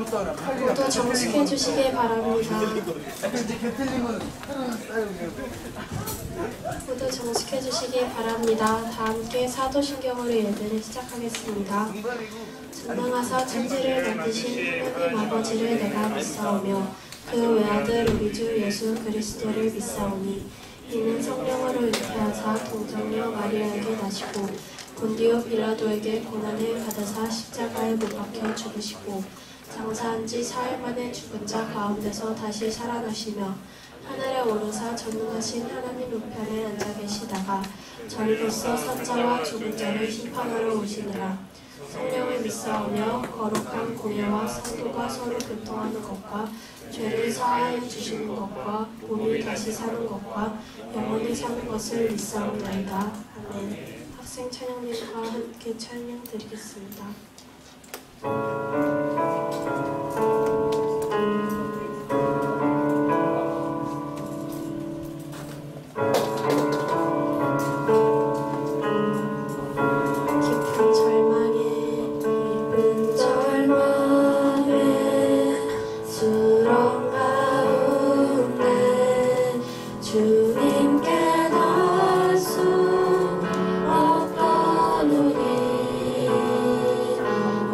모두 정숙해 주시기 바랍니다. 모두 정숙해 주시기 바랍니다. 다 함께 사도신경으로 예배를 시작하겠습니다. 전능하사 천지를 만드신 하나님 아버지를 내가 믿사오며 그 외아들 우리 주 예수 그리스도를 믿사오니 이는 성령으로 잉태하사 동정녀 마리아에게 나시고 본디오 빌라도에게 고난을 받으사 십자가에 못 박혀 죽으시고 장사한 지 4일 만에 죽은 자 가운데서 다시 살아나시며 하늘에 오르사 전능하신 하나님 우편에 앉아 계시다가 저리로서 산자와 죽은 자를 심판하러 오시니라. 성령을 믿사오며 거룩한 공예와 성도가 서로 교통하는 것과 죄를 사하여 주시는 것과 몸이 다시 사는 것과 영원히 사는 것을 믿사옵나이다. 아멘. 학생 찬양님과 함께 찬양 드리겠습니다.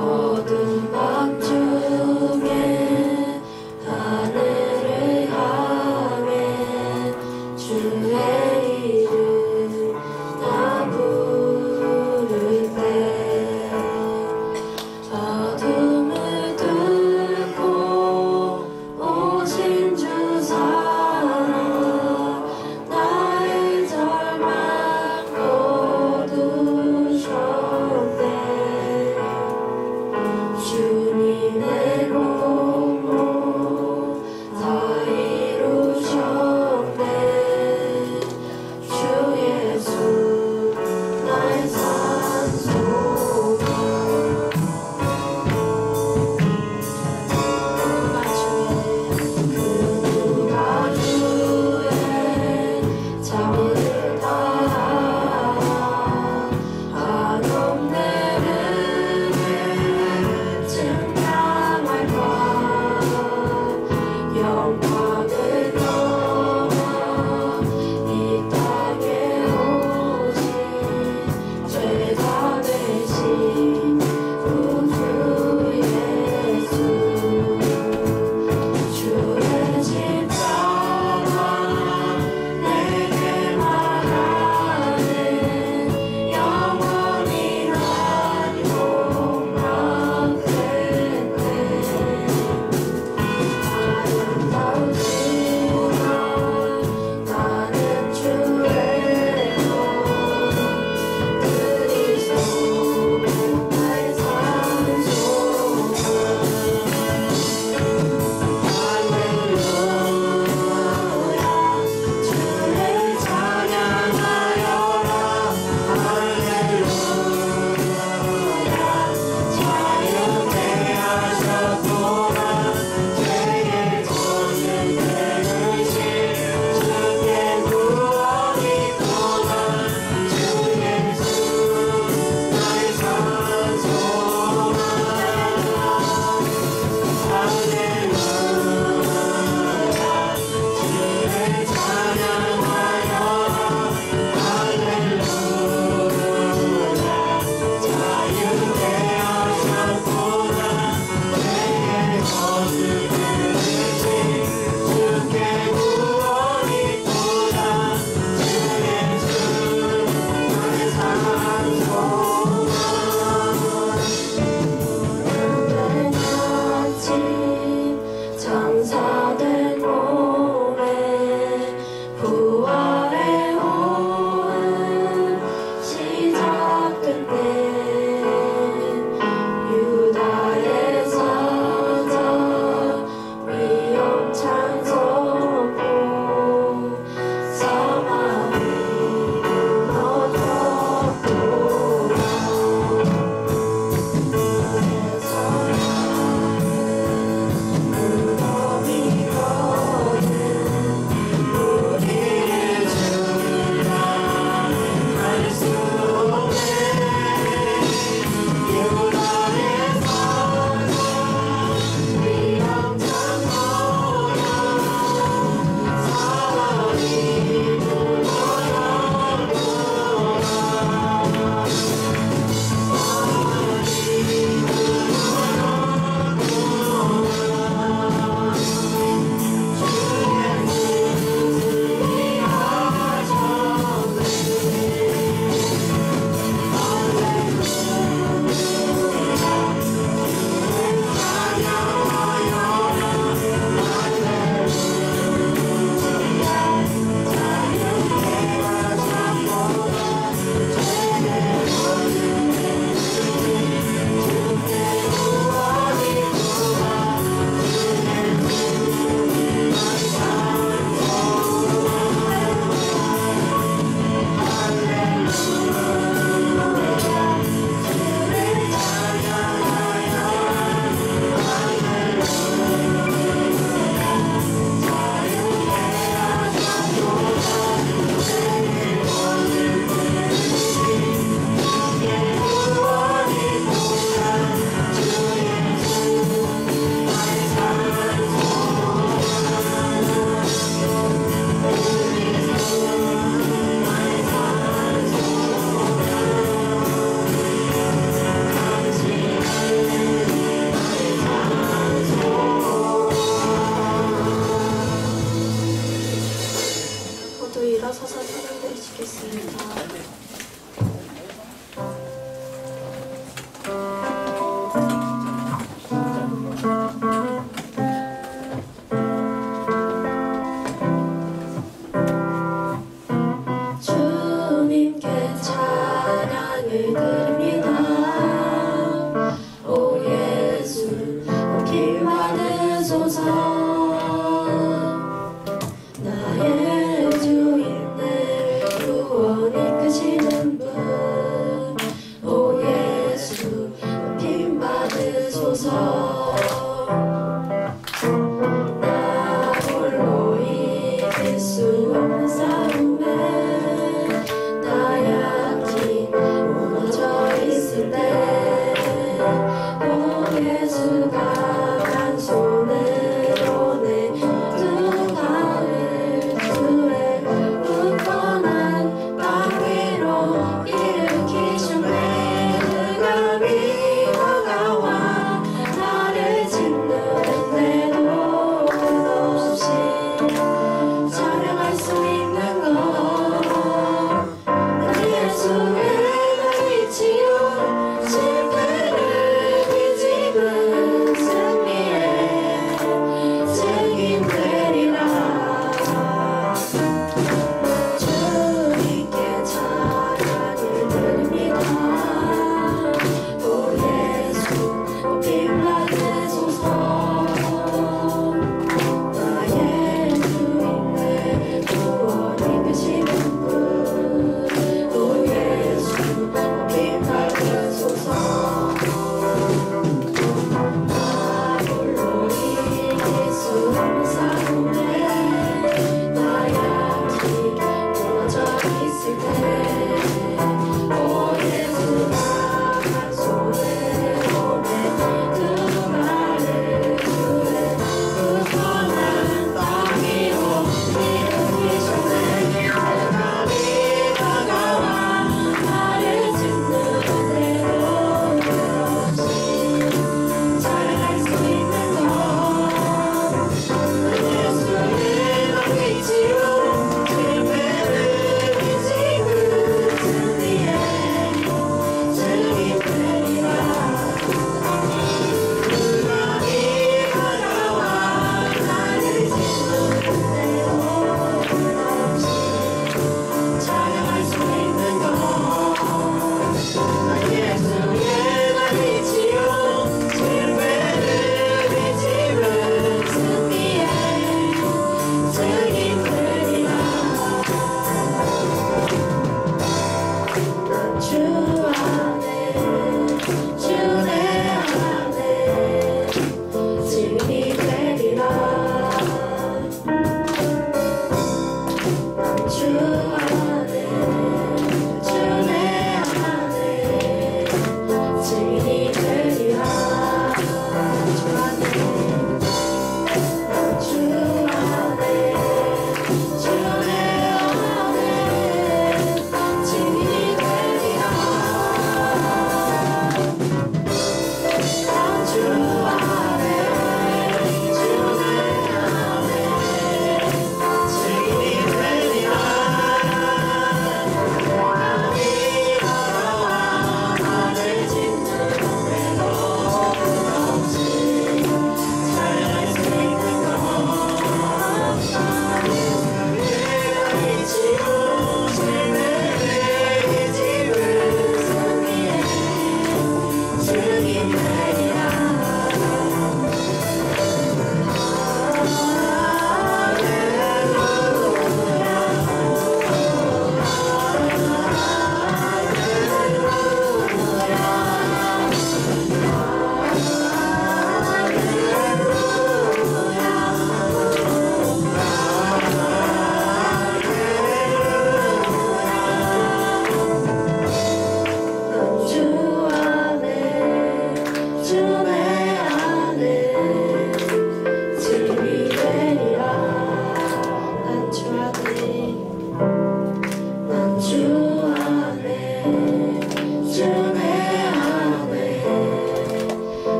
어둠 주소서. 나의 주인을 구원이 크시는 분, 오 예수 핍 받으소서. 나 홀로 이길 수 없는 싸움에 나약히 무너져 있을 때, 오 예수가 한 손으로 내 두 발을 주의 굳건한 땅 위로 일으키셨네. 그가 믿어가와 나를 짓누른데도 끝없이 찬양할 수 있는 것, 그 예수의 날 위치요 실패를 뒤집은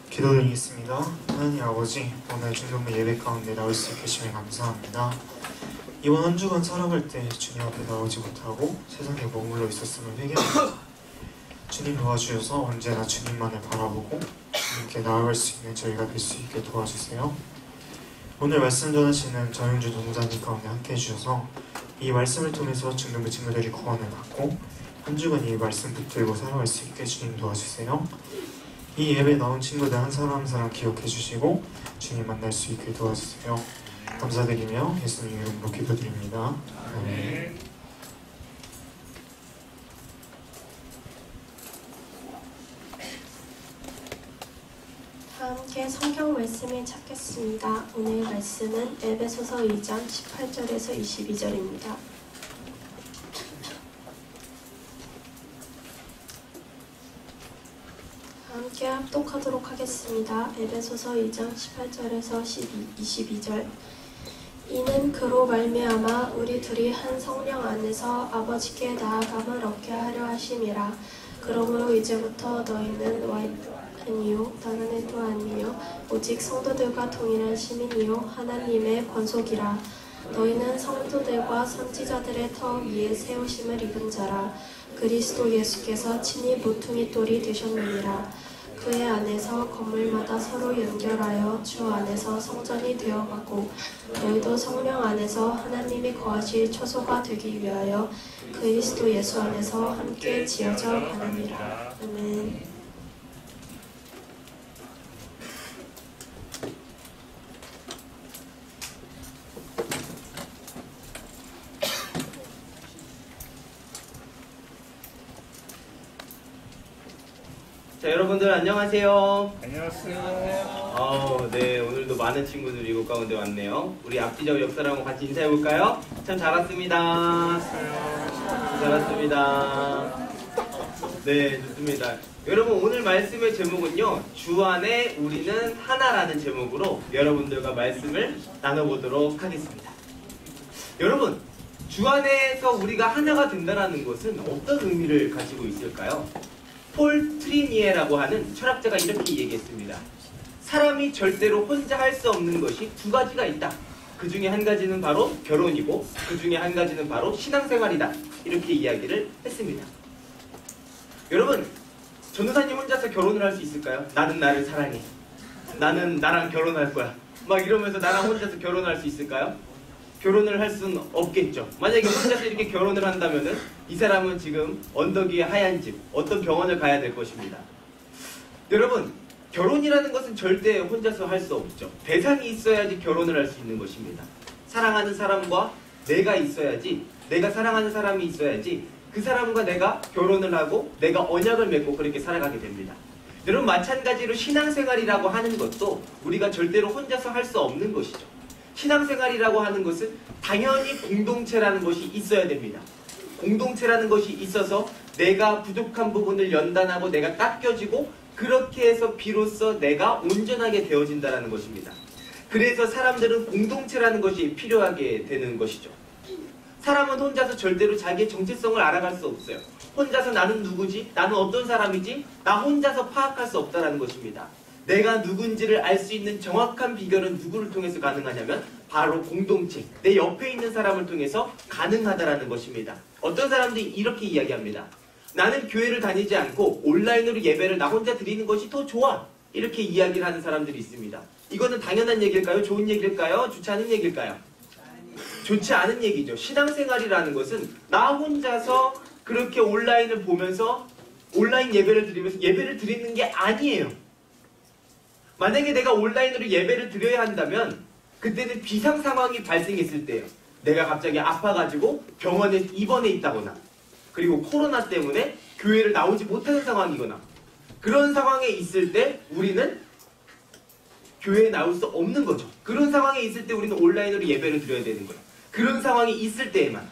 기도드리겠습니다. 하나님 아버지, 오늘 중성부 예배 가운데 나올 수 있게 주님 감사합니다. 이번 한 주간 살아갈 때 주님 앞에 나오지 못하고 세상에 머물러 있었음을 회개합니다. 주님 도와주셔서 언제나 주님만을 바라보고 주님께 나아갈 수 있는 저희가 될 수 있게 도와주세요. 오늘 말씀 전하시는 정영주 동무자님 가운데 함께 해주셔서 이 말씀을 통해서 중등부 친구들이 구원을 받고 한 주간 이 말씀 붙들고 살아갈 수 있게 주님 도와주세요. 이 예배에 나온 친구들 한 사람 한 사람 기억해 주시고 주님 만날 수 있게 도와주세요. 감사드리며 예수님 이름으로 기도드립니다. 아멘. 다 함께 성경 말씀을 찾겠습니다. 오늘 말씀은 에베소서 2장 18절에서 22절입니다. 함께 합독하도록 하겠습니다. 에베소서 2장 18절에서 22절. 이는 그로 말미암아 우리 둘이 한 성령 안에서 아버지께 나아감을 얻게 하려 하심이라. 그러므로 이제부터 너희는 아니요 다른 애도 아니요 오직 성도들과 동일한 시민이요 하나님의 권속이라. 너희는 성도들과 선지자들의 터 위에 세우심을 입은 자라. 그리스도 예수께서 친히 모퉁이 돌이 되셨느니라. 그의 안에서 건물마다 서로 연결하여 주 안에서 성전이 되어가고 너희도 성령 안에서 하나님이 거하실 처소가 되기 위하여 그리스도 예수 안에서 함께 지어져 가느니라. 아멘. 자, 여러분들 안녕하세요. 안녕하세요. 네, 오늘도 많은 친구들이 이곳 가운데 왔네요. 우리 앞뒤적 역사랑과 같이 인사해볼까요? 참 잘 왔습니다. 잘 왔습니다. 네, 좋습니다. 여러분, 오늘 말씀의 제목은요, 주 안에 우리는 하나라는 제목으로 여러분들과 말씀을 나눠보도록 하겠습니다. 여러분, 주 안에서 우리가 하나가 된다는 것은 어떤 의미를 가지고 있을까요? 폴 트리니에라고 하는 철학자가 이렇게 얘기했습니다. 사람이 절대로 혼자 할 수 없는 것이 두 가지가 있다. 그 중에 한 가지는 바로 결혼이고 그 중에 한 가지는 바로 신앙생활이다. 이렇게 이야기를 했습니다. 여러분, 전도사님 혼자서 결혼을 할 수 있을까요? 나는 나를 사랑해. 나는 나랑 결혼할 거야. 막 이러면서 나랑 혼자서 결혼할 수 있을까요? 결혼을 할 수는 없겠죠. 만약에 혼자서 이렇게 결혼을 한다면은 이 사람은 지금 언덕 위에 하얀 집, 어떤 병원을 가야 될 것입니다. 여러분, 결혼이라는 것은 절대 혼자서 할 수 없죠. 대상이 있어야지 결혼을 할 수 있는 것입니다. 사랑하는 사람과 내가 있어야지, 내가 사랑하는 사람이 있어야지 그 사람과 내가 결혼을 하고 내가 언약을 맺고 그렇게 살아가게 됩니다. 여러분, 마찬가지로 신앙생활이라고 하는 것도 우리가 절대로 혼자서 할 수 없는 것이죠. 신앙생활이라고 하는 것은 당연히 공동체라는 것이 있어야 됩니다. 공동체라는 것이 있어서 내가 부족한 부분을 연단하고 내가 깎여지고 그렇게 해서 비로소 내가 온전하게 되어진다는 것입니다. 그래서 사람들은 공동체라는 것이 필요하게 되는 것이죠. 사람은 혼자서 절대로 자기의 정체성을 알아갈 수 없어요. 혼자서 나는 누구지? 나는 어떤 사람이지? 나 혼자서 파악할 수 없다는 것입니다. 내가 누군지를 알 수 있는 정확한 비결은 누구를 통해서 가능하냐면 바로 공동체, 내 옆에 있는 사람을 통해서 가능하다라는 것입니다. 어떤 사람들이 이렇게 이야기합니다. 나는 교회를 다니지 않고 온라인으로 예배를 나 혼자 드리는 것이 더 좋아. 이렇게 이야기를 하는 사람들이 있습니다. 이거는 당연한 얘기일까요? 좋은 얘기일까요? 좋지 않은 얘기일까요? 좋지 않은 얘기죠. 신앙생활이라는 것은 나 혼자서 그렇게 온라인을 보면서 온라인 예배를 드리면서 예배를 드리는 게 아니에요. 만약에 내가 온라인으로 예배를 드려야 한다면 그때는 비상 상황이 발생했을 때예요. 내가 갑자기 아파가지고 병원에 입원해 있다거나 그리고 코로나 때문에 교회를 나오지 못하는 상황이거나 그런 상황에 있을 때 우리는 교회에 나올 수 없는 거죠. 그런 상황에 있을 때 우리는 온라인으로 예배를 드려야 되는 거예요. 그런 상황이 있을 때에만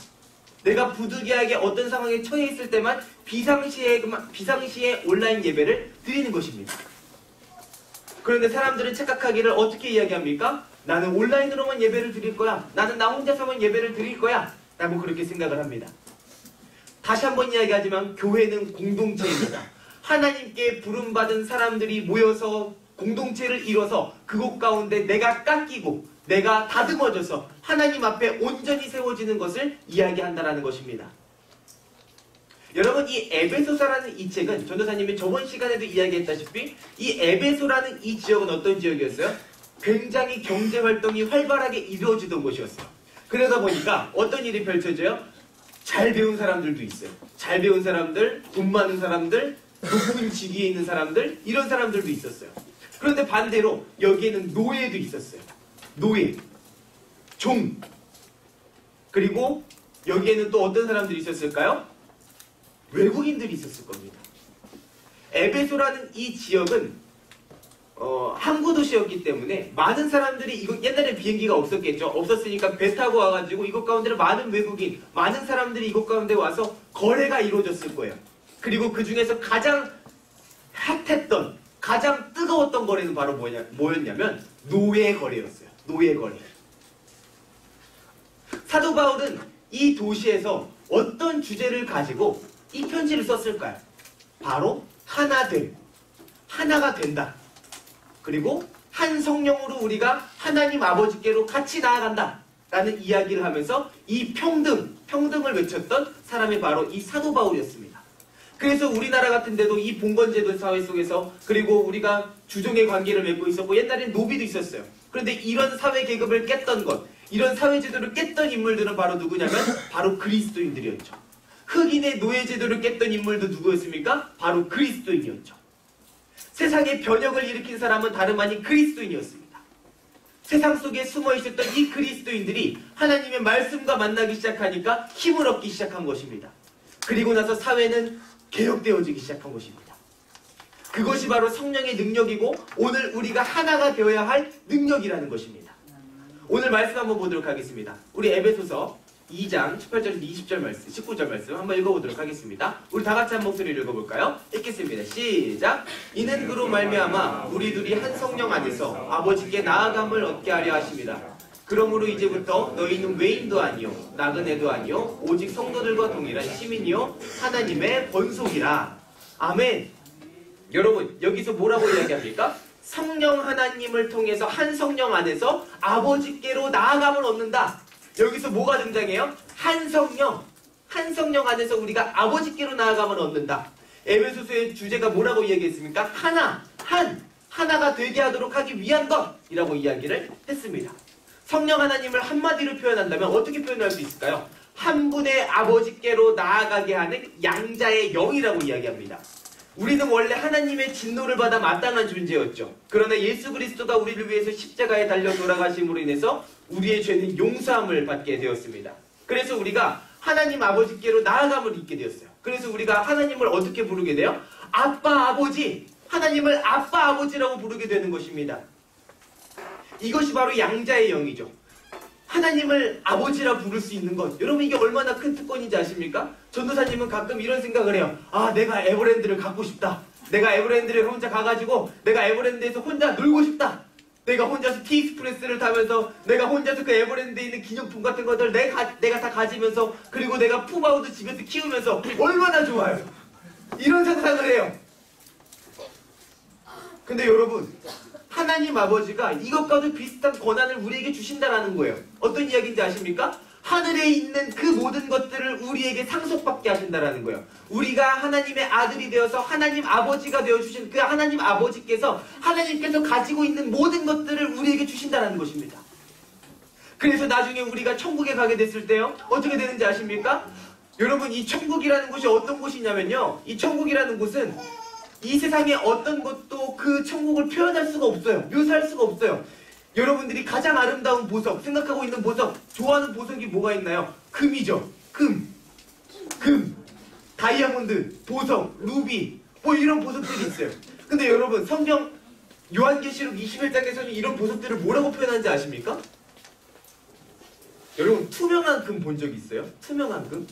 내가 부득이하게 어떤 상황에 처해 있을 때만 비상시에 온라인 예배를 드리는 것입니다. 그런데 사람들은 착각하기를 어떻게 이야기합니까? 나는 온라인으로만 예배를 드릴 거야. 나는 나 혼자서만 예배를 드릴 거야. 라고 그렇게 생각을 합니다. 다시 한번 이야기하지만 교회는 공동체입니다. 하나님께 부름받은 사람들이 모여서 공동체를 이뤄서 그곳 가운데 내가 깎이고 내가 다듬어져서 하나님 앞에 온전히 세워지는 것을 이야기한다는 것입니다. 여러분, 이 에베소서라는 이 책은 전도사님이 저번 시간에도 이야기했다시피 이 에베소라는 이 지역은 어떤 지역이었어요? 굉장히 경제활동이 활발하게 이루어지던 곳이었어요. 그러다 보니까 어떤 일이 펼쳐져요? 잘 배운 사람들도 있어요. 잘 배운 사람들, 돈 많은 사람들, 높은 직위에 있는 사람들, 이런 사람들도 있었어요. 그런데 반대로 여기에는 노예도 있었어요. 노예, 종, 그리고 여기에는 또 어떤 사람들이 있었을까요? 외국인들이 있었을 겁니다. 에베소라는 이 지역은 항구 도시였기 때문에 많은 사람들이 이곳 옛날에 비행기가 없었겠죠. 없었으니까 배 타고 와가지고 이곳 가운데로 많은 외국인, 많은 사람들이 이곳 가운데 와서 거래가 이루어졌을 거예요. 그리고 그 중에서 가장 핫했던, 가장 뜨거웠던 거래는 바로 뭐였냐면 노예 거래였어요. 노예 거래. 사도 바울은 이 도시에서 어떤 주제를 가지고 이 편지를 썼을까요? 바로 하나됨, 하나가 된다. 그리고 한 성령으로 우리가 하나님 아버지께로 같이 나아간다 라는 이야기를 하면서 이 평등을 외쳤던 사람이 바로 이 사도 바울이었습니다. 그래서 우리나라 같은 데도 이 봉건제도 사회 속에서 그리고 우리가 주종의 관계를 맺고 있었고 옛날엔 노비도 있었어요. 그런데 이런 사회 계급을 깼던 것, 이런 사회제도를 깼던 인물들은 바로 누구냐면 바로 그리스도인들이었죠. 흑인의 노예제도를 깼던 인물도 누구였습니까? 바로 그리스도인이었죠. 세상에 변혁을 일으킨 사람은 다름 아닌 그리스도인이었습니다. 세상 속에 숨어 있었던 이 그리스도인들이 하나님의 말씀과 만나기 시작하니까 힘을 얻기 시작한 것입니다. 그리고 나서 사회는 개혁되어지기 시작한 것입니다. 그것이 바로 성령의 능력이고 오늘 우리가 하나가 되어야 할 능력이라는 것입니다. 오늘 말씀 한번 보도록 하겠습니다. 우리 에베소서 2장 18절에서 20절 말씀, 19절 말씀 한번 읽어보도록 하겠습니다. 우리 다 같이 한 목소리를 읽어볼까요? 읽겠습니다. 시작! 이는 그로 말미암아 우리 둘이 한 성령 안에서 아버지께 나아감을 얻게 하려 하십니다. 그러므로 이제부터 너희는 외인도 아니요 나그네도 아니요 오직 성도들과 동일한 시민이요 하나님의 권속이라. 아멘. 여러분 여기서 뭐라고 이야기합니까? 성령 하나님을 통해서 한 성령 안에서 아버지께로 나아감을 얻는다. 여기서 뭐가 등장해요? 한 성령. 한 성령 안에서 우리가 아버지께로 나아감을 얻는다. 에베소서의 주제가 뭐라고 이야기했습니까? 하나가 되게 하도록 하기 위한 것이라고 이야기를 했습니다. 성령 하나님을 한마디로 표현한다면 어떻게 표현할 수 있을까요? 한 분의 아버지께로 나아가게 하는 양자의 영이라고 이야기합니다. 우리는 원래 하나님의 진노를 받아 마땅한 존재였죠. 그러나 예수 그리스도가 우리를 위해서 십자가에 달려 돌아가심으로 인해서 우리의 죄는 용서함을 받게 되었습니다. 그래서 우리가 하나님 아버지께로 나아감을 잊게 되었어요. 그래서 우리가 하나님을 어떻게 부르게 돼요? 아빠 아버지. 하나님을 아빠 아버지라고 부르게 되는 것입니다. 이것이 바로 양자의 영이죠. 하나님을 아버지라 부를 수 있는 것. 여러분 이게 얼마나 큰 특권인지 아십니까? 전도사님은 가끔 이런 생각을 해요. 아, 내가 에버랜드를 갖고 싶다. 내가 에버랜드를 혼자 가가지고 내가 에버랜드에서 혼자 놀고 싶다. 내가 혼자서 티익스프레스를 타면서 내가 혼자서 그 에버랜드에 있는 기념품 같은 것들 내가 다 가지면서 그리고 내가 푸바오도 집에서 키우면서 얼마나 좋아요. 이런 상상을 해요. 근데 여러분 하나님 아버지가 이것과도 비슷한 권한을 우리에게 주신다라는 거예요. 어떤 이야기인지 아십니까? 하늘에 있는 그 모든 것들을 우리에게 상속받게 하신다라는 거예요. 우리가 하나님의 아들이 되어서 하나님 아버지가 되어주신 그 하나님 아버지께서 하나님께서 가지고 있는 모든 것들을 우리에게 주신다라는 것입니다. 그래서 나중에 우리가 천국에 가게 됐을 때요. 어떻게 되는지 아십니까? 여러분 이 천국이라는 곳이 어떤 곳이냐면요. 이 천국이라는 곳은 이 세상에 어떤 것도 그 천국을 표현할 수가 없어요. 묘사할 수가 없어요. 여러분들이 가장 아름다운 보석, 생각하고 있는 보석, 좋아하는 보석이 뭐가 있나요? 금이죠. 금, 다이아몬드, 보석, 루비, 뭐 이런 보석들이 있어요. 근데 여러분 성경 요한계시록 21장에서는 이런 보석들을 뭐라고 표현하는지 아십니까? 여러분 투명한 금 본 적 있어요? 투명한 금?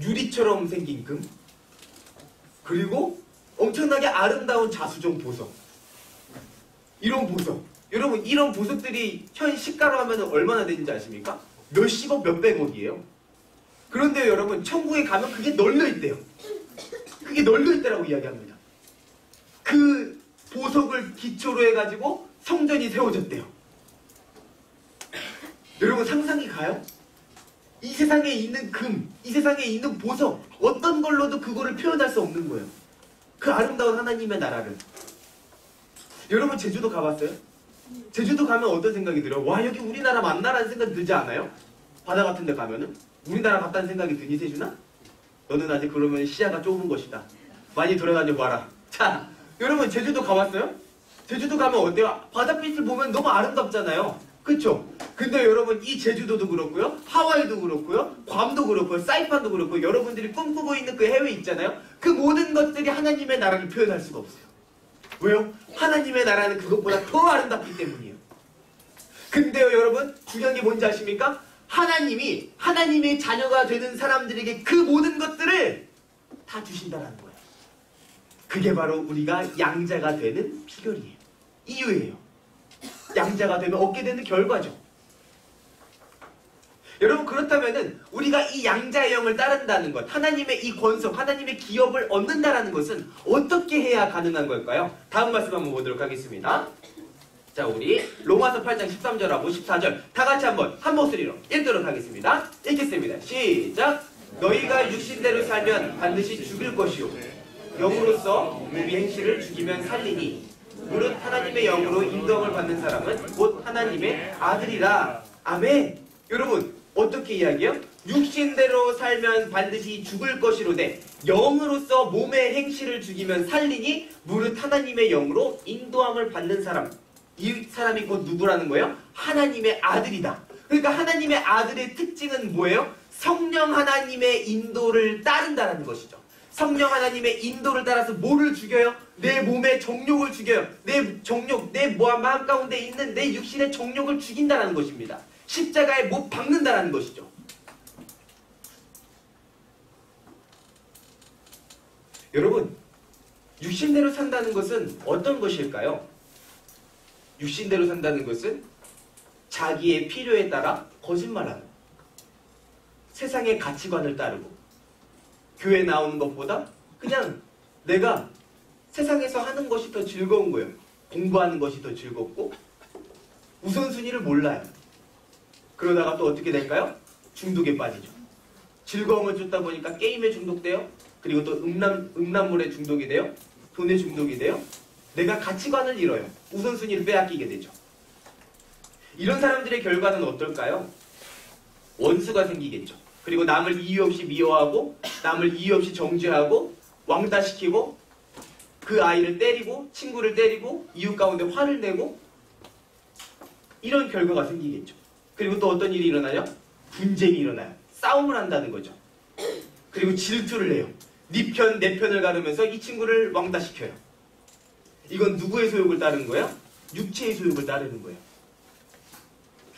유리처럼 생긴 금? 그리고 엄청나게 아름다운 자수정 보석. 이런 보석. 여러분 이런 보석들이 현 시가로 하면 얼마나 되는지 아십니까? 몇십억 몇백억이에요. 그런데 여러분 천국에 가면 그게 널려있대요. 그게 널려있다라고 이야기합니다. 그 보석을 기초로 해가지고 성전이 세워졌대요. 여러분 상상이 가요? 이 세상에 있는 금, 이 세상에 있는 보석 어떤 걸로도 그거를 표현할 수 없는 거예요. 그 아름다운 하나님의 나라를. 여러분 제주도 가봤어요? 제주도 가면 어떤 생각이 들어요? 와 여기 우리나라 맞나라는 생각이 들지 않아요? 바다 같은 데 가면은? 우리나라 같다는 생각이 드니 세준아? 너는 아직 그러면 시야가 좁은 것이다. 많이 돌아다녀 봐라. 자 여러분 제주도 가봤어요? 제주도 가면 어때요? 바닷빛을 보면 너무 아름답잖아요. 그쵸? 근데 여러분 이 제주도도 그렇고요. 하와이도 그렇고요. 괌도 그렇고요. 사이판도 그렇고 여러분들이 꿈꾸고 있는 그 해외 있잖아요. 그 모든 것들이 하나님의 나라를 표현할 수가 없어요. 왜요? 하나님의 나라는 그것보다 더 아름답기 때문이에요. 근데요 여러분 중요한 게 뭔지 아십니까? 하나님이 하나님의 자녀가 되는 사람들에게 그 모든 것들을 다 주신다는 거예요. 그게 바로 우리가 양자가 되는 비결이에요. 이유예요. 양자가 되면 얻게 되는 결과죠. 여러분 그렇다면은 우리가 이 양자의 영을 따른다는 것, 하나님의 이 권속, 하나님의 기업을 얻는다라는 것은 어떻게 해야 가능한 걸까요? 다음 말씀 한번 보도록 하겠습니다. 자 우리 로마서 8장 13절하고 14절 다 같이 한번 한 목소리로 읽도록 하겠습니다. 읽겠습니다. 시작! 너희가 육신대로 살면 반드시 죽을 것이요 영으로서 우리 행실을 죽이면 살리니 무릇 하나님의 영으로 인도함을 받는 사람은 곧 하나님의 아들이라. 아멘. 여러분 어떻게 이야기해요? 육신대로 살면 반드시 죽을 것이로되 영으로서 몸의 행실을 죽이면 살리니 무릇 하나님의 영으로 인도함을 받는 사람. 이 사람이 곧 누구라는 거예요? 하나님의 아들이다. 그러니까 하나님의 아들의 특징은 뭐예요? 성령 하나님의 인도를 따른다는 것이죠. 성령 하나님의 인도를 따라서 뭐를 죽여요? 내 몸의 정욕을 죽여요. 내 정욕, 내 마음 가운데 있는 내 육신의 정욕을 죽인다는 것입니다. 십자가에 못 박는다는 것이죠. 여러분, 육신대로 산다는 것은 어떤 것일까요? 육신대로 산다는 것은 자기의 필요에 따라 거짓말하는, 세상의 가치관을 따르고, 교회 나오는 것보다 그냥 내가 세상에서 하는 것이 더 즐거운 거예요. 공부하는 것이 더 즐겁고 우선순위를 몰라요. 그러다가 또 어떻게 될까요? 중독에 빠지죠. 즐거움을 쫓다 보니까 게임에 중독돼요. 그리고 또 음란물에 중독이 돼요. 돈에 중독이 돼요. 내가 가치관을 잃어요. 우선순위를 빼앗기게 되죠. 이런 사람들의 결과는 어떨까요? 원수가 생기겠죠. 그리고 남을 이유 없이 미워하고, 남을 이유 없이 정죄하고, 왕따시키고, 그 아이를 때리고, 친구를 때리고, 이웃 가운데 화를 내고, 이런 결과가 생기겠죠. 그리고 또 어떤 일이 일어나요? 분쟁이 일어나요. 싸움을 한다는 거죠. 그리고 질투를 해요. 네 편, 내 편을 가르면서 이 친구를 왕따시켜요. 이건 누구의 소욕을 따르는 거예요? 육체의 소욕을 따르는 거예요.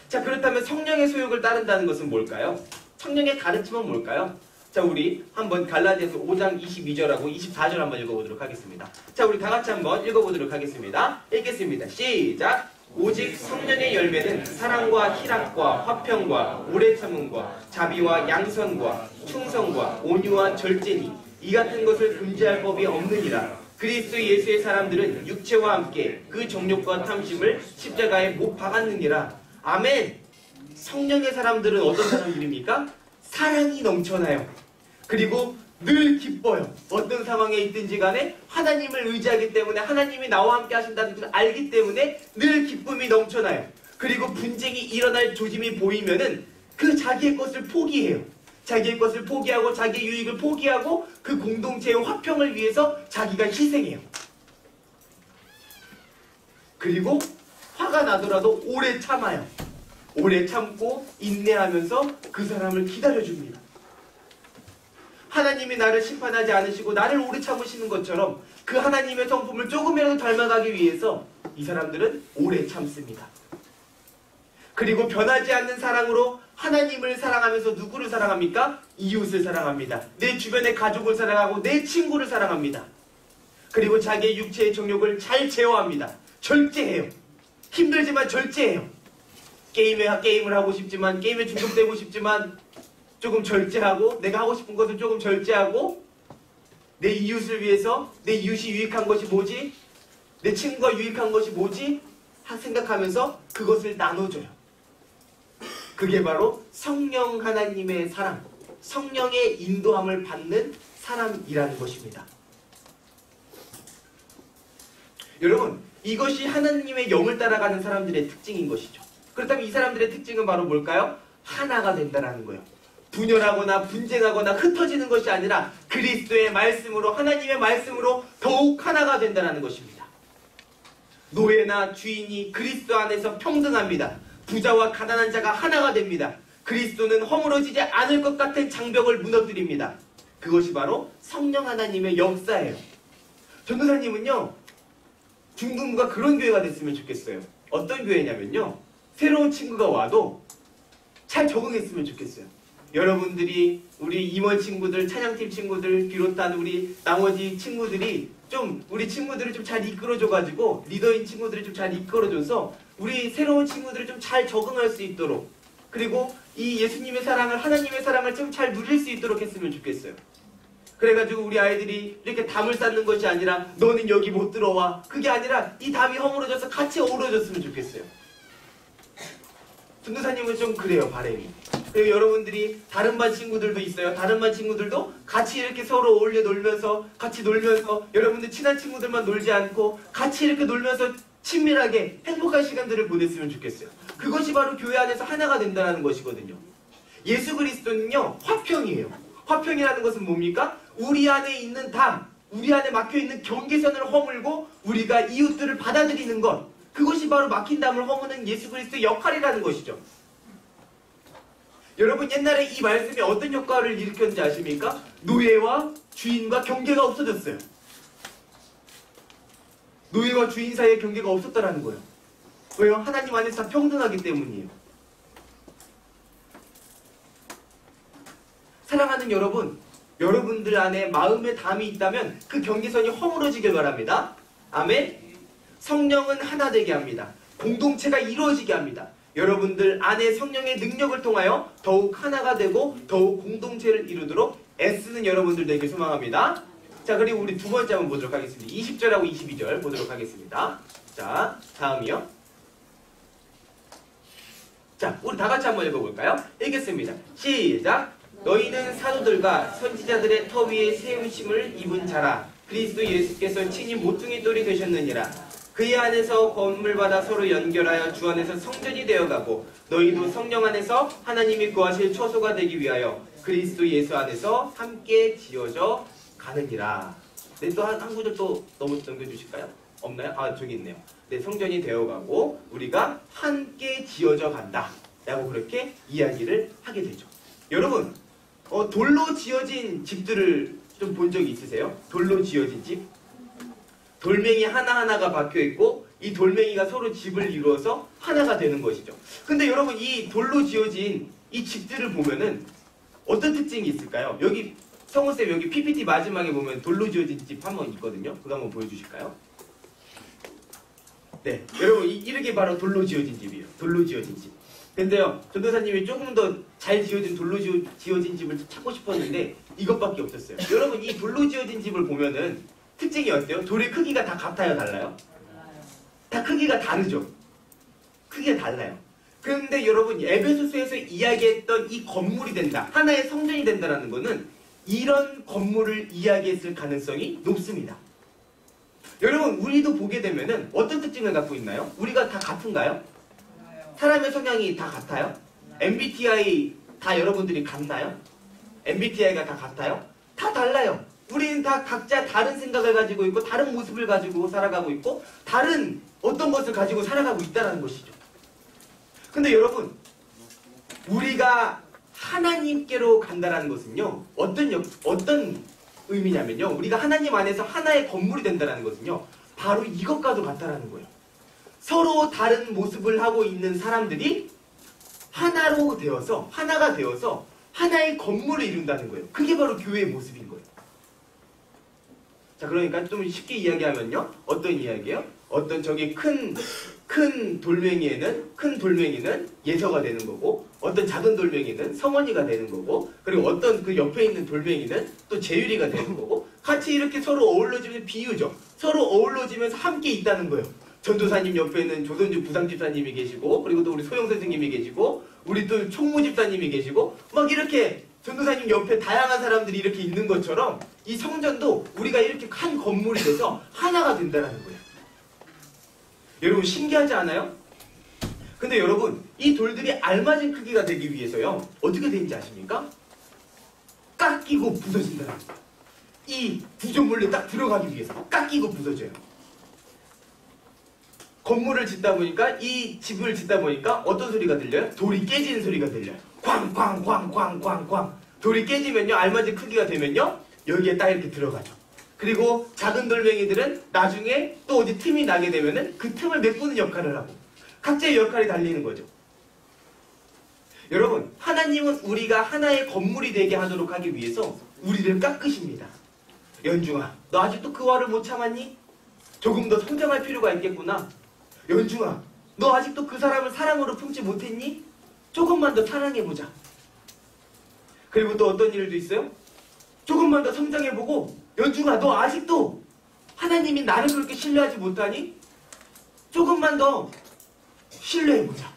자, 그렇다면 성령의 소욕을 따른다는 것은 뭘까요? 성령의 가르침은 뭘까요? 자, 우리 한번 갈라디아서 5장 22절하고 24절 한번 읽어보도록 하겠습니다. 자, 우리 다 같이 한번 읽어보도록 하겠습니다. 읽겠습니다. 시작! 오직 성령의 열매는 사랑과 희락과 화평과 오래 참음과 자비와 양선과 충성과 온유와 절제니 이 같은 것을 금지할 법이 없느니라. 그리스도 예수의 사람들은 육체와 함께 그 정욕과 탐심을 십자가에 못 박았느니라. 아멘. 성령의 사람들은 어떤 사람들입니까? 사랑이 넘쳐나요. 그리고 늘 기뻐요. 어떤 상황에 있든지 간에 하나님을 의지하기 때문에, 하나님이 나와 함께 하신다는 것을 알기 때문에 늘 기쁨이 넘쳐나요. 그리고 분쟁이 일어날 조짐이 보이면은 그 자기의 것을 포기해요. 자기의 것을 포기하고 자기의 유익을 포기하고 그 공동체의 화평을 위해서 자기가 희생해요. 그리고 화가 나더라도 오래 참아요. 오래 참고 인내하면서 그 사람을 기다려줍니다. 하나님이 나를 심판하지 않으시고 나를 오래 참으시는 것처럼 그 하나님의 성품을 조금이라도 닮아가기 위해서 이 사람들은 오래 참습니다. 그리고 변하지 않는 사랑으로 하나님을 사랑하면서 누구를 사랑합니까? 이웃을 사랑합니다. 내 주변의 가족을 사랑하고 내 친구를 사랑합니다. 그리고 자기의 육체의 정욕을 잘 제어합니다. 절제해요. 힘들지만 절제해요. 게임을 하고 싶지만, 게임에 중독되고 싶지만 조금 절제하고, 내가 하고 싶은 것을 조금 절제하고, 내 이웃을 위해서 내 이웃이 유익한 것이 뭐지? 내 친구가 유익한 것이 뭐지? 생각하면서 그것을 나눠줘요. 그게 바로 성령 하나님의 사랑, 성령의 인도함을 받는 사람이라는 것입니다. 여러분, 이것이 하나님의 영을 따라가는 사람들의 특징인 것이죠. 그렇다면 이 사람들의 특징은 바로 뭘까요? 하나가 된다는 거예요. 분열하거나 분쟁하거나 흩어지는 것이 아니라 그리스도의 말씀으로, 하나님의 말씀으로 더욱 하나가 된다는 것입니다. 노예나 주인이 그리스도 안에서 평등합니다. 부자와 가난한 자가 하나가 됩니다. 그리스도는 허물어지지 않을 것 같은 장벽을 무너뜨립니다. 그것이 바로 성령 하나님의 역사예요. 전도사님은요, 중등부가 그런 교회가 됐으면 좋겠어요. 어떤 교회냐면요, 새로운 친구가 와도 잘 적응했으면 좋겠어요. 여러분들이, 우리 임원 친구들, 찬양팀 친구들 비롯한 우리 나머지 친구들이 우리 친구들을 좀 잘 이끌어줘가지고, 리더인 친구들을 좀 잘 이끌어줘서 우리 새로운 친구들을 좀 잘 적응할 수 있도록, 그리고 이 예수님의 사랑을, 하나님의 사랑을 좀 잘 누릴 수 있도록 했으면 좋겠어요. 그래가지고 우리 아이들이 이렇게 담을 쌓는 것이 아니라 너는 여기 못 들어와, 그게 아니라 이 담이 허물어져서 같이 어우러졌으면 좋겠어요. 전도사님은 좀 그래요, 바람이. 그리고 여러분들이 다른 반 친구들도 있어요. 다른 반 친구들도 같이 이렇게 서로 어울려 놀면서, 같이 놀면서, 여러분들 친한 친구들만 놀지 않고 같이 이렇게 놀면서 친밀하게 행복한 시간들을 보냈으면 좋겠어요. 그것이 바로 교회 안에서 하나가 된다는 것이거든요. 예수 그리스도는요, 화평이에요. 화평이라는 것은 뭡니까? 우리 안에 있는 담, 우리 안에 막혀있는 경계선을 허물고 우리가 이웃들을 받아들이는 것, 그것이 바로 막힌 담을 허무는 예수 그리스도의 역할이라는 것이죠. 여러분, 옛날에 이 말씀이 어떤 효과를 일으켰는지 아십니까? 노예와 주인과 경계가 없어졌어요. 노예와 주인 사이의 경계가 없었다라는 거예요. 왜요? 하나님 안에서 다 평등하기 때문이에요. 사랑하는 여러분, 여러분들 안에 마음의 담이 있다면 그 경계선이 허물어지길 바랍니다. 아멘. 성령은 하나 되게 합니다. 공동체가 이루어지게 합니다. 여러분들 안에 성령의 능력을 통하여 더욱 하나가 되고 더욱 공동체를 이루도록 애쓰는 여러분들 되길 소망합니다. 자, 그리고 우리 두 번째 한번 보도록 하겠습니다. 20절하고 22절 보도록 하겠습니다. 자, 다음이요. 자, 우리 다 같이 한번 읽어볼까요? 읽겠습니다. 시작! 너희는 사도들과 선지자들의 터 위에 세우심을 입은 자라. 그리스도 예수께서 친히 모퉁이 돌이 되셨느니라. 그의 안에서 건물마다 서로 연결하여 주 안에서 성전이 되어가고 너희도 성령 안에서 하나님이 거하실 처소가 되기 위하여 그리스도 예수 안에서 함께 지어져 가느니라. 네, 또 한 구절 또 넘겨주실까요? 없나요? 아, 저기 있네요. 네, 성전이 되어가고 우리가 함께 지어져 간다 라고 그렇게 이야기를 하게 되죠. 여러분, 돌로 지어진 집들을 좀 본 적이 있으세요? 돌로 지어진 집? 돌멩이 하나하나가 박혀있고 이 돌멩이가 서로 집을 이루어서 하나가 되는 것이죠. 근데 여러분, 이 돌로 지어진 이 집들을 보면은 어떤 특징이 있을까요? 여기 성우쌤 여기 PPT 마지막에 보면 돌로 지어진 집 한번 있거든요. 그거 한번 보여주실까요? 네, 여러분 이렇게 바로 돌로 지어진 집이에요. 돌로 지어진 집. 근데요, 전도사님이 조금 더 잘 지어진 돌로 지어진 집을 찾고 싶었는데 이것밖에 없었어요. 여러분, 이 돌로 지어진 집을 보면은 특징이 어때요? 돌의 크기가 다 같아요? 달라요? 다 크기가 다르죠? 크기가 달라요. 그런데 여러분, 에베소서에서 이야기했던 이 건물이 된다, 하나의 성전이 된다는 거는 이런 건물을 이야기했을 가능성이 높습니다. 여러분, 우리도 보게 되면은 어떤 특징을 갖고 있나요? 우리가 다 같은가요? 사람의 성향이 다 같아요? MBTI 다 여러분들이 같나요? MBTI가 다 같아요? 다 달라요. 우리는 다 각자 다른 생각을 가지고 있고 다른 모습을 가지고 살아가고 있고 다른 어떤 것을 가지고 살아가고 있다는 것이죠. 근데 여러분, 우리가 하나님께로 간다는 것은요, 어떤 의미냐면요, 우리가 하나님 안에서 하나의 건물이 된다는 것은요, 바로 이것과도 같다라는 거예요. 서로 다른 모습을 하고 있는 사람들이 하나로 되어서, 하나가 되어서 하나의 건물을 이룬다는 거예요. 그게 바로 교회의 모습인 거예요. 자, 그러니까 좀 쉽게 이야기하면요, 어떤 이야기예요? 어떤 저기 큰 돌멩이는 예서가 되는 거고, 어떤 작은 돌멩이는 성원이가 되는 거고, 그리고 어떤 그 옆에 있는 돌멩이는 또 제유리가 되는 거고, 같이 이렇게 서로 어우러지면 비유죠. 서로 어우러지면서 함께 있다는 거예요. 전도사님 옆에는 조선주 부상집사님이 계시고, 그리고 또 우리 소영 선생님이 계시고, 우리 또 총무집사님이 계시고, 막 이렇게 전도사님 옆에 다양한 사람들이 이렇게 있는 것처럼 이 성전도 우리가 이렇게 한 건물이 돼서 하나가 된다는 거예요. 여러분, 신기하지 않아요? 근데 여러분, 이 돌들이 알맞은 크기가 되기 위해서요, 어떻게 되는지 아십니까? 깎이고 부서진다는 거예요. 이 구조물에 딱 들어가기 위해서 깎이고 부서져요. 건물을 짓다 보니까, 이 집을 짓다 보니까 어떤 소리가 들려요? 돌이 깨지는 소리가 들려요. 꽝꽝꽝꽝꽝꽝. 돌이 깨지면요, 알맞은 크기가 되면요, 여기에 딱 이렇게 들어가죠. 그리고 작은 돌멩이들은 나중에 또 어디 틈이 나게 되면은 그 틈을 메꾸는 역할을 하고, 각자의 역할이 달리는 거죠. 여러분, 하나님은 우리가 하나의 건물이 되게 하도록 하기 위해서 우리를 깎으십니다. 연중아, 너 아직도 그 화를 못 참았니? 조금 더 성장할 필요가 있겠구나. 연중아, 너 아직도 그 사람을 사랑으로 품지 못했니? 조금만 더 사랑해보자. 그리고 또 어떤 일도 있어요? 조금만 더 성장해보고, 연중아, 너 아직도 하나님이 나를 그렇게 신뢰하지 못하니? 조금만 더 신뢰해보자.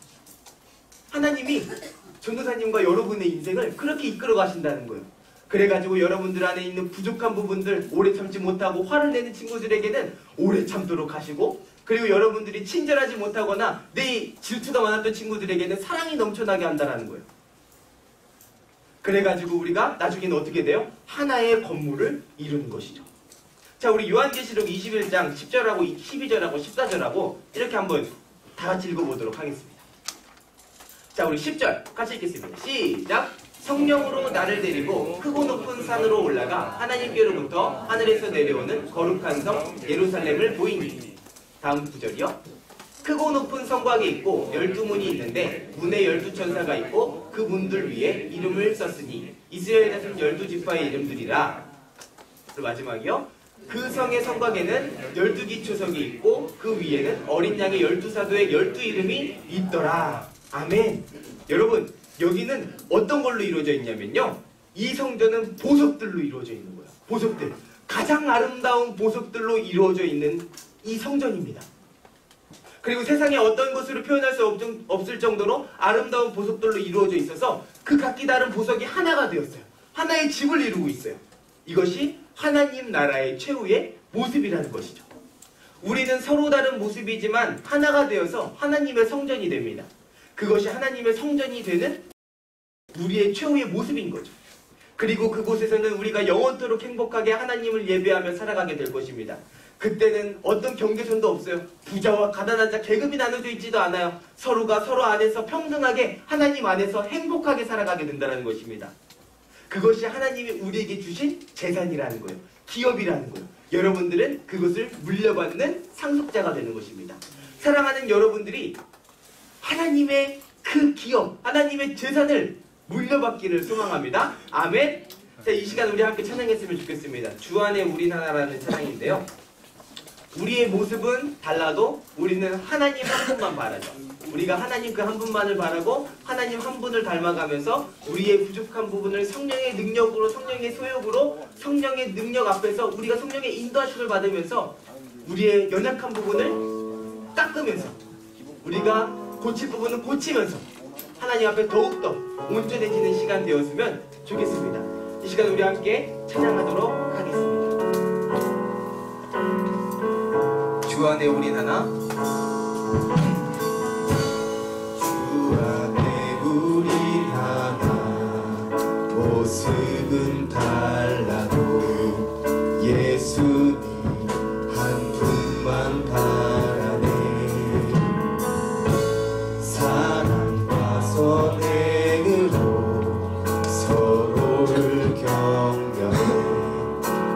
하나님이 전도사님과 여러분의 인생을 그렇게 이끌어 가신다는 거예요. 그래가지고 여러분들 안에 있는 부족한 부분들, 오래 참지 못하고 화를 내는 친구들에게는 오래 참도록 하시고, 그리고 여러분들이 친절하지 못하거나 내 질투가 많았던 친구들에게는 사랑이 넘쳐나게 한다는 거예요. 그래가지고 우리가 나중에는 어떻게 돼요? 하나의 건물을 이루는 것이죠. 자, 우리 요한계시록 21장 10절하고 12절하고 14절하고 이렇게 한번 다 같이 읽어보도록 하겠습니다. 자, 우리 10절 같이 읽겠습니다. 시작! 성령으로 나를 데리고 크고 높은 산으로 올라가 하나님께로부터 하늘에서 내려오는 거룩한 성 예루살렘을 보이니 다음 구절이요. 크고 높은 성곽이 있고 12문이 있는데 문에 12천사가 있고 그 문들 위에 이름을 썼으니 이스라엘 자손 12지파의 이름들이라. 그리고 마지막이요. 그 성의 성곽에는 12기초석이 있고 그 위에는 어린 양의 12사도의 12이름이 있더라. 아멘. 여러분, 여기는 어떤 걸로 이루어져 있냐면요, 이 성전은 보석들로 이루어져 있는 거예요. 보석들, 가장 아름다운 보석들로 이루어져 있는 이 성전입니다. 그리고 세상에 어떤 것으로 표현할 수 없을 정도로 아름다운 보석들로 이루어져 있어서 그 각기 다른 보석이 하나가 되었어요. 하나의 집을 이루고 있어요. 이것이 하나님 나라의 최후의 모습이라는 것이죠. 우리는 서로 다른 모습이지만 하나가 되어서 하나님의 성전이 됩니다. 그것이 하나님의 성전이 되는 우리의 최후의 모습인 거죠. 그리고 그곳에서는 우리가 영원토록 행복하게 하나님을 예배하며 살아가게 될 것입니다. 그때는 어떤 경계선도 없어요. 부자와 가난한 자, 계급이 나눠져 있지도 않아요. 서로가 서로 안에서 평등하게 하나님 안에서 행복하게 살아가게 된다는 것입니다. 그것이 하나님이 우리에게 주신 재산이라는 거예요. 기업이라는 거예요. 여러분들은 그것을 물려받는 상속자가 되는 것입니다. 사랑하는 여러분들이 하나님의 그 기업, 하나님의 재산을 물려받기를 소망합니다. 아멘. 자, 이 시간 우리 함께 찬양했으면 좋겠습니다. 주 안에 우린 하나라는 찬양인데요, 우리의 모습은 달라도 우리는 하나님 한 분만 바라죠. 우리가 하나님 그 한 분만을 바라고 하나님 한 분을 닮아가면서 우리의 부족한 부분을 성령의 능력으로, 성령의 소욕으로, 성령의 능력 앞에서 우리가 성령의 인도하심을 받으면서 우리의 연약한 부분을 닦으면서 우리가 고칠 부분은 고치면서 하나님 앞에 더욱더 온전해지는 시간 되었으면 좋겠습니다. 이 시간 우리 함께 찬양하도록 하겠습니다. 주 안에 우린 하나. 주 안에 우린 하나. 모습은 달라도 예수님 한 분만 바라네. 사랑과 선행으로 서로를 격려해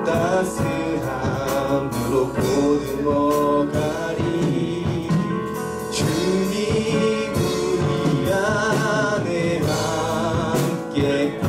따스함으로 보듬어가리. 주님 우리 안에 함께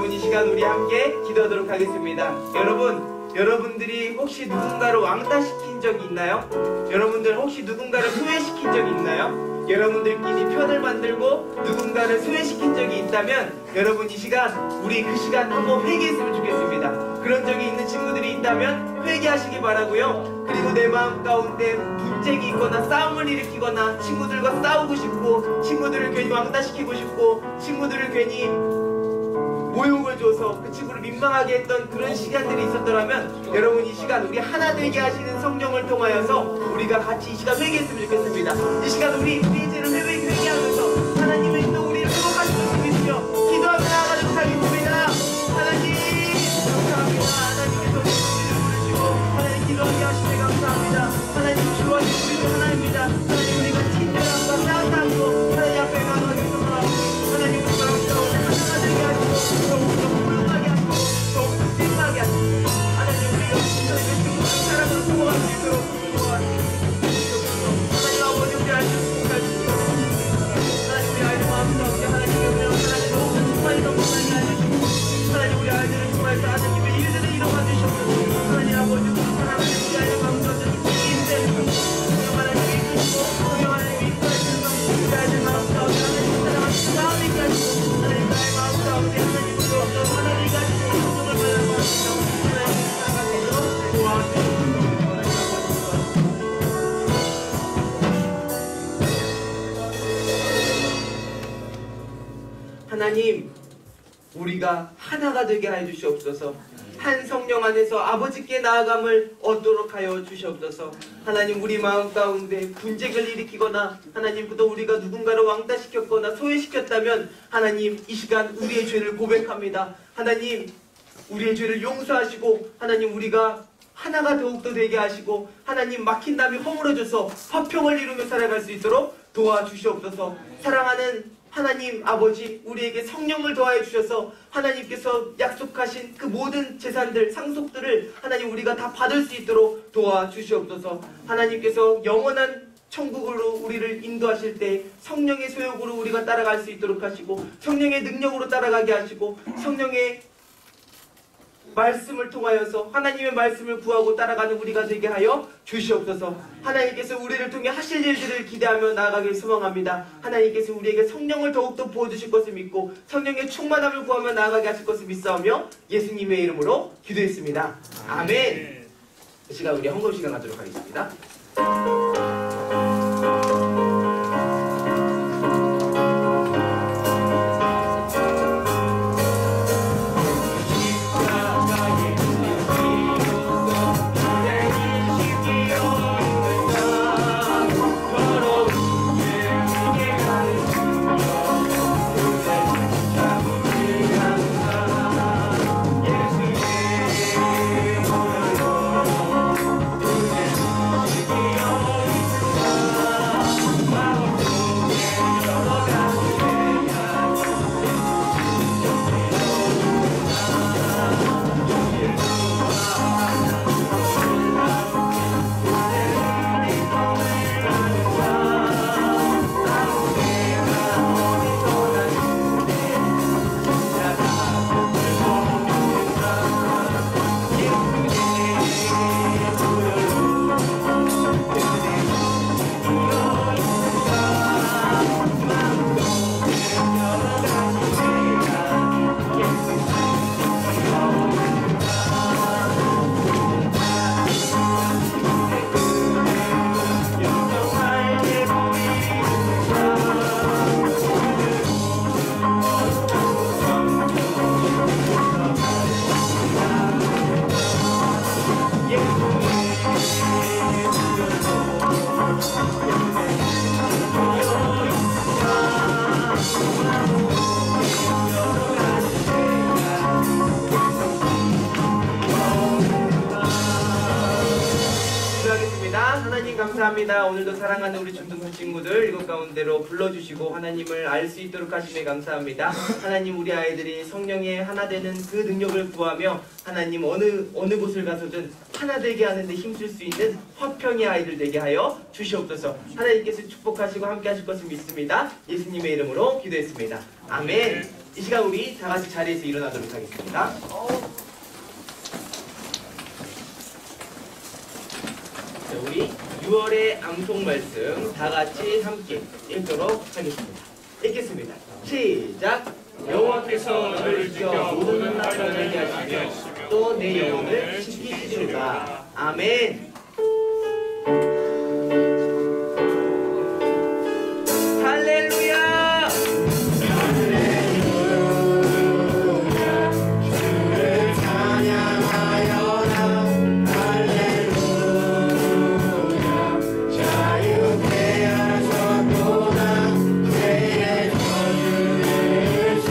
여러분 이 시간 우리 함께 기도하도록 하겠습니다. 여러분들이 혹시 누군가를 왕따시킨 적이 있나요? 여러분들 혹시 누군가를 소외시킨 적이 있나요? 여러분들끼리 편을 만들고 누군가를 소외시킨 적이 있다면 여러분 이 시간 우리 그 시간 한번 회개했으면 좋겠습니다. 그런 적이 있는 친구들이 있다면 회개하시기 바라고요. 그리고 내 마음 가운데 분쟁이 있거나 싸움을 일으키거나 친구들과 싸우고 싶고 친구들을 괜히 왕따시키고 싶고 친구들을 괜히 모욕을 줘서 그 친구를 민망하게 했던 그런 시간들이 있었더라면 여러분 이 시간 우리 하나 되게 하시는 성령을 통하여서 우리가 같이 이 시간 회개했으면 좋겠습니다. 이 시간 우리의 죄를 회개하면서 하나님의 또 우리를 회복하시는 믿으며 기도하며 나아가도록 하겠습니다. 하나님 감사합니다. 하나님께서 우리를 부르시고 하나님 기도하게 하시니 감사합니다. 하나님 주어진 우리도 하나입니다. 하나님 우리가 친절함과 따뜻함으로 하나님 앞에 나아가겠습니다. 하나님 우리 마음 가운데 하나가 되게 하시고 더욱더 훌륭하게 하시고 더욱더 훌륭하게 하시고 하나님 우리가 하나님의 사랑으로 통화할 수 있도록 도와주시옵소서. 하나님 아버지 우리 아이들 축복하시옵소서. 하나님 우리 아이들 마음 가운데 하나님의 은혜로 하나님 더욱더 충만히 넘쳐나게 해주시고 하나님 우리 아이들을 통해서 하나님의 일들을 이뤄가 주시옵소서. 하나님 아버지 우리 사랑하는 우리 아이들 마음 가운데 축복이 임재해주시고 하나님이 이끄시고 하나님이 이끌어주셔서 우리 아이들 마음 가운데 하나님 사랑하시고 마음이 가지고 하나님 나의 마음 가운데 하나님으로 하나님이 가지고 성령을 받아서 하나님 사랑하시도록 도와주시옵소서. 하나님 우리가 하나가 되게 하여 주시옵소서. 한 성령 안에서 아버지께 나아감을 얻도록 하여 주시옵소서. 하나님 우리 마음 가운데 분쟁을 일으키거나 하나님 또 우리가 누군가를 왕따시켰거나 소외시켰다면 하나님 이 시간 우리의 죄를 고백합니다. 하나님 우리의 죄를 용서하시고 하나님 우리가 하나가 더욱더 되게 하시고 하나님 막힌 담이 허물어져서 화평을 이루며 살아갈 수 있도록 도와주시옵소서. 사랑하는 하나님 아버지 우리에게 성령을 더하여 주셔서 하나님께서 약속하신 그 모든 재산들 상속들을 하나님 우리가 다 받을 수 있도록 도와주시옵소서. 하나님께서 영원한 천국으로 우리를 인도하실 때 성령의 소욕으로 우리가 따라갈 수 있도록 하시고 성령의 능력으로 따라가게 하시고 성령의 말씀을 통하여서 하나님의 말씀을 구하고 따라가는 우리가 되게 하여 주시옵소서. 하나님께서 우리를 통해 하실 일들을 기대하며 나아가길 소망합니다. 하나님께서 우리에게 성령을 더욱더 부어주실 것을 믿고 성령의 충만함을 구하며 나아가게 하실 것을 믿사오며 예수님의 이름으로 기도했습니다. 아멘. 이 시간 우리 헌금 시간 갖도록 하겠습니다. 예수의 감사합니다. 오늘도 사랑하는 우리 중등부 친구들 이곳 가운데로 불러주시고 하나님을 알 수 있도록 하심에 감사합니다. 하나님 우리 아이들이 성령의 하나 되는 그 능력을 구하며 하나님 어느 곳을 가서든 하나 되게 하는데 힘쓸 수 있는 화평의 아이들 되게 하여 주시옵소서. 하나님께서 축복하시고 함께 하실 것을 믿습니다. 예수님의 이름으로 기도했습니다. 아멘. 이 시간 우리 다 같이 자리에서 일어나도록 하겠습니다. 자, 우리 6월의 암송 말씀 다 같이 함께 읽도록 하겠습니다. 읽겠습니다. 시작. 여호와께서 너를 지켜 모든 나라를 되게 하시며 또 내 영혼을 지키시리라. 아멘. 할렐루야. 주를 찬양하여라. 할렐루야. 자유케 하셨도다. 죄의 저주를 신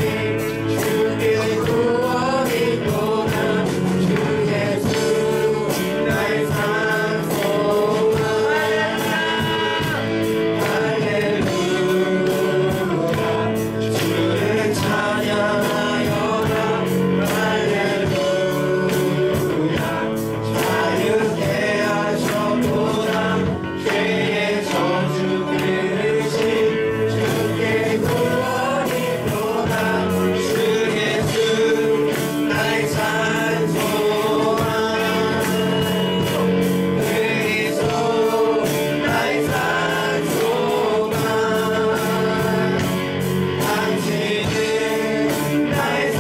주의 구원이 또다. 주 예수 나의 산소만. 할렐루야. 주를 찬양하여라. 할렐루야. 자유케 하셨도다. 죄의 저주를 신 주의 구원이 또다. 주 예수 나의 산소만. 그리스도 나의 산소만. 당신은 나의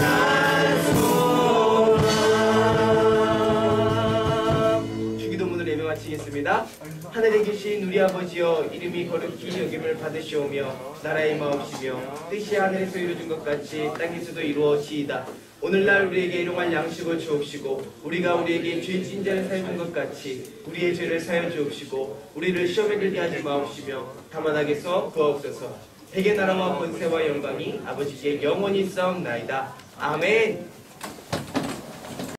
산소만. 주기도문을 예배 마치겠습니다. 하늘에 계신 우리 아버지여 이름이 거룩히 여김을 받으시오며 나라의 마옵시며 뜻이 하늘에서 이루어진 것 같이 땅에서도 이루어지이다. 오늘날 우리에게 일용할 양식을 주옵시고 우리가 우리에게 죄진 자를 사해 준 것 같이 우리의 죄를 사해 주옵시고 우리를 시험에 들게 하지 마옵시며 다만 악에서 구하옵소서. 백의 나라와 권세와 영광이 아버지께 영원히 있사옵나이다. 아멘.